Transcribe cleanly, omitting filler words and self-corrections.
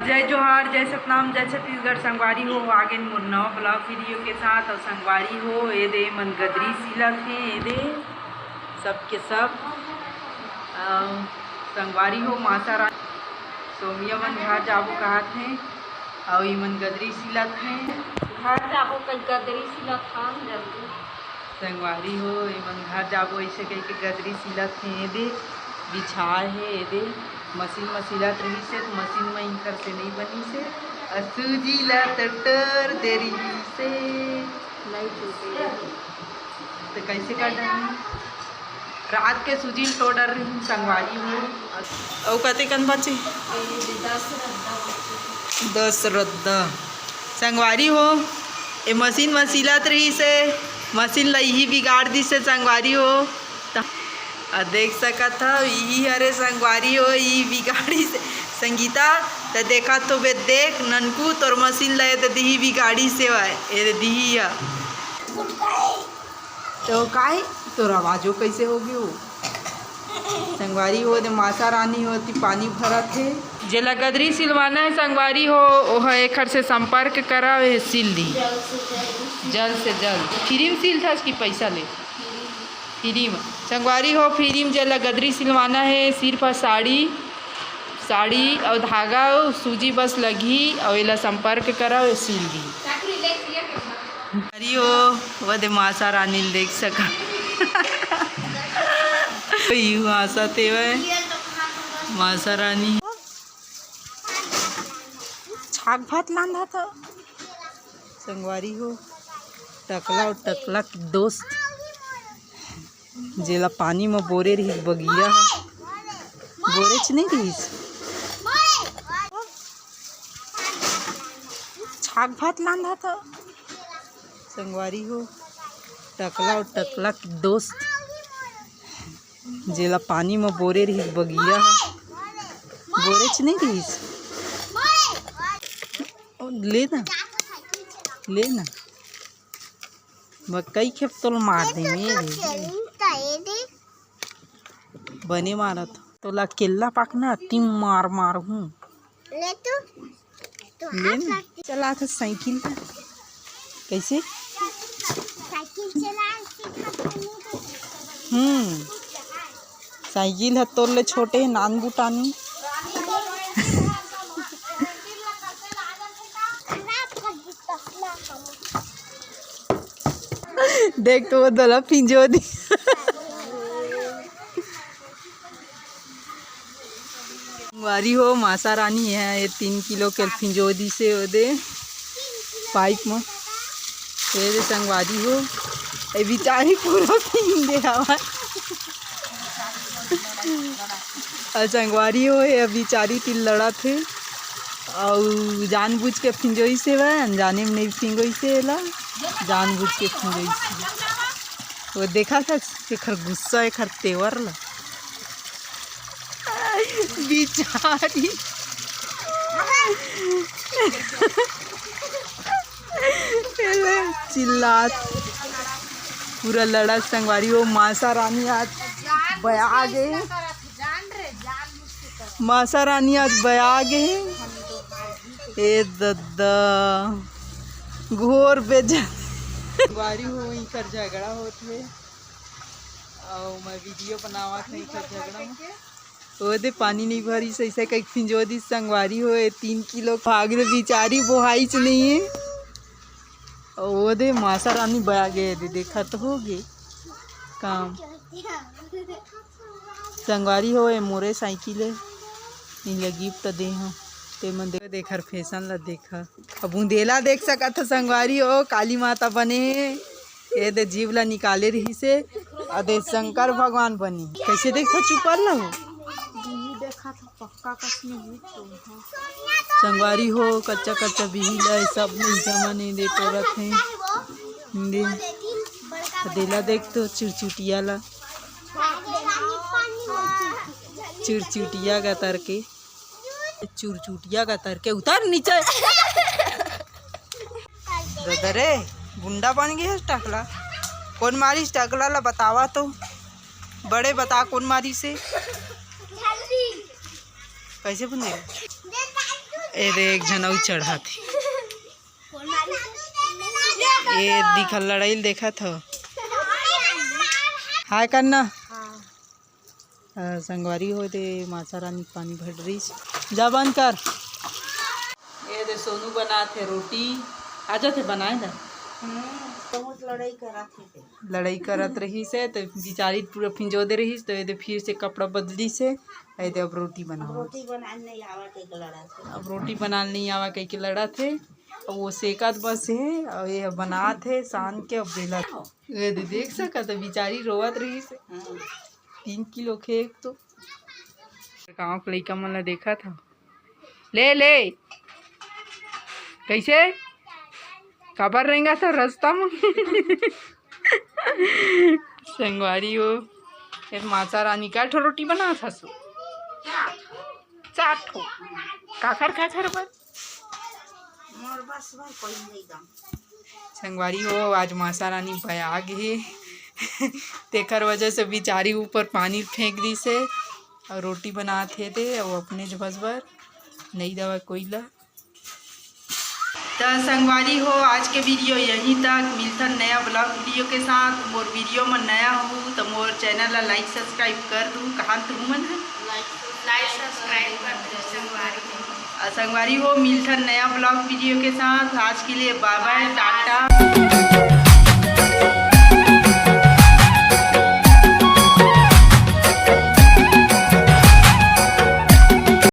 जय जोहार, जय सतनाम, जय छत्तीसगढ़। संगवारी हो आगे मुन्ना ब्लॉग वीडियो के साथ। और संगवारी हो ये दे मन गदरी सिलत है, ये दे सब के सब संगवारी हो मासा रानी सोमिया मन घर जाबो कहत हैं और ये मन गदरी सिलत हैं। घर जाबो कई गदरी सिलत हन जल्दी। संगवारी हो ये मन घर जाबो ऐसे कह के गदरी सिलत हैं। ये दे बिछाए है, ये दे मशीन में सिलत रही से तो मशीन में इंकर से नहीं बनी से सूजी ला टटर देरी से नहीं टूटे तो कैसे कर रही रात के सूजी टोडर रही संगवारी हो। और कते कन बचे 10 रद्दा संगवारी हो ये मशीन में सिलत रही से मशीन ला ही बिगाड़ दी से संगवारी हो। देख सकत था यही हरे संगवारी हो ये बिगाड़ी से संगीता तो देखा तो बे देख ननकू तोर मशीन लाए तो दी बिगाड़ी से ये दी तो काहे तोर आवाजो कैसे होगी वो संगवारी हो दे मासा रानी होती पानी भरा थे जेला गदरी सिलवाना है संगवारी हो वह एक से संपर्क करा सिल दी जल्द से जल्द। फ्री में सिल था इसकी पैसा ले फ्री में संगवारी हो फ्री में जेला गदरी सिलवाना है सिर्फ साड़ी और धागा सूजी बस लगी और इला संपर्क करा सिल दी। अरे हो वह दे मासा रानी देख सका यू आशा ते मासा रानी छाक भात लाना था संगवारी हो टकला और टकला की दोस्त जेला पानी में बोरे रही बगिया बोरे च नहीं रही छाक भात लाना था संगवारी हो टकला और टकला की दोस्त जेला पानी में बोरे रही बगिया बोरे च नहीं रही लेना मकई खेप तोल मार देंगे बने मारा तो ला केला पाकना अति मार हूँ ले चला था साइकिल कैसे साइकिल है तोड़ ले छोटे नान बुटानी देख तो वो दला पिंजो दी वारी हो मासा रानी है ये 3 किलो के फिंजोदी से दे पाइप में ये दे संगवारी हो ये बिचारी पूरा पीन दे हवा संगवारी हो ये बिचारी तिल लड़ा थे और जानबूझ के फिंजोई से वह अनजाने में नहीं फिंगोई से ला जानबूझ के फिंजोई से वो देखा था खर गुस्सा है खर तेवर ला बिचारी चिल्लात पूरा लड़ा संगवारी हो मासा रानी आज बया गए मासा रानी आज बया गए ए दद्दा घोर संगवारी हो वहीं कर झगड़ा होते और मैं वीडियो बनावा था कर झगड़ा में वो दे पानी नहीं भरी सही से कहीं फिंजो दी संगवारी हो 3 किलो भाग ले बिचारी बोहाई च नहीं है और वो दे मासा रानी बया गए दे देखा तो हो गए काम संगवारी हो मोरे साइकिल है नहीं गिफ्ट दे हाँ ते मन देखा फैशन ला देखा अब बूंदेला देख सका था संगवारी हो काली माता बने ये दे जीव ला निकाले रही से अदे शंकर भगवान बनी कैसे देखा चुपल ला हो देखा था पक्का कसम संगवारी हो कच्चा कच्चा बिहिला सब जमाने दे टोरत है दे देला देख तो चिड़चिटिया ला चिड़चिटिया का तर के चुरचुटिया का तर के उतार नीचे रे गुंडा बन गया टकला कौन मारी टकला ला बतावा तो बड़े बता कौन मारी से कैसे बनेगा ए देख जनऊ चढ़ा थी ये दिखा लड़ाई देखा था हाय करना संगवारी हो दे माता रानी पानी भर रही जा बंद कर ये दे सोनू बना थे रोटी आजा थे बनाए ना लड़ाई करत रही से तो बिचारी पूरा फिंजो दे रही तो ये फिर से कपड़ा बदली से ये अब रोटी बनाओ अब रोटी बनाने नहीं आवा कह के लड़ा थे अब वो सेकत बस है और ये बना थे सान के अब बेला ये देख सका तो बिचारी रोवत रही से 3 किलो खेक तो गाँव के लड़का मन देखा था ले ले कैसे खबर रहेगा सर रास्ता में संगवारी हो फिर माता रानी का ठो रोटी बना था सो 4 ठो काखर खाखर पर संगवारी हो आज माता रानी बयाग है तेकर वजह से बिचारी ऊपर पानी फेंक दी से और रोटी बनाते थे और अपने जबस भर नहीं दवा कोई ला तो संगवारी हो आज के वीडियो यहीं तक मिलता नया ब्लॉग वीडियो के साथ मोर वीडियो में नया हो तो मोर चैनल ला लाइक सब्सक्राइब कर दूँ कहाँ तो मन है लाइक सब्सक्राइब कर दो संगवारी संगवारी हो मिलता नया ब्लॉग वीडियो के साथ आज के लिए बाय बाय टाटा।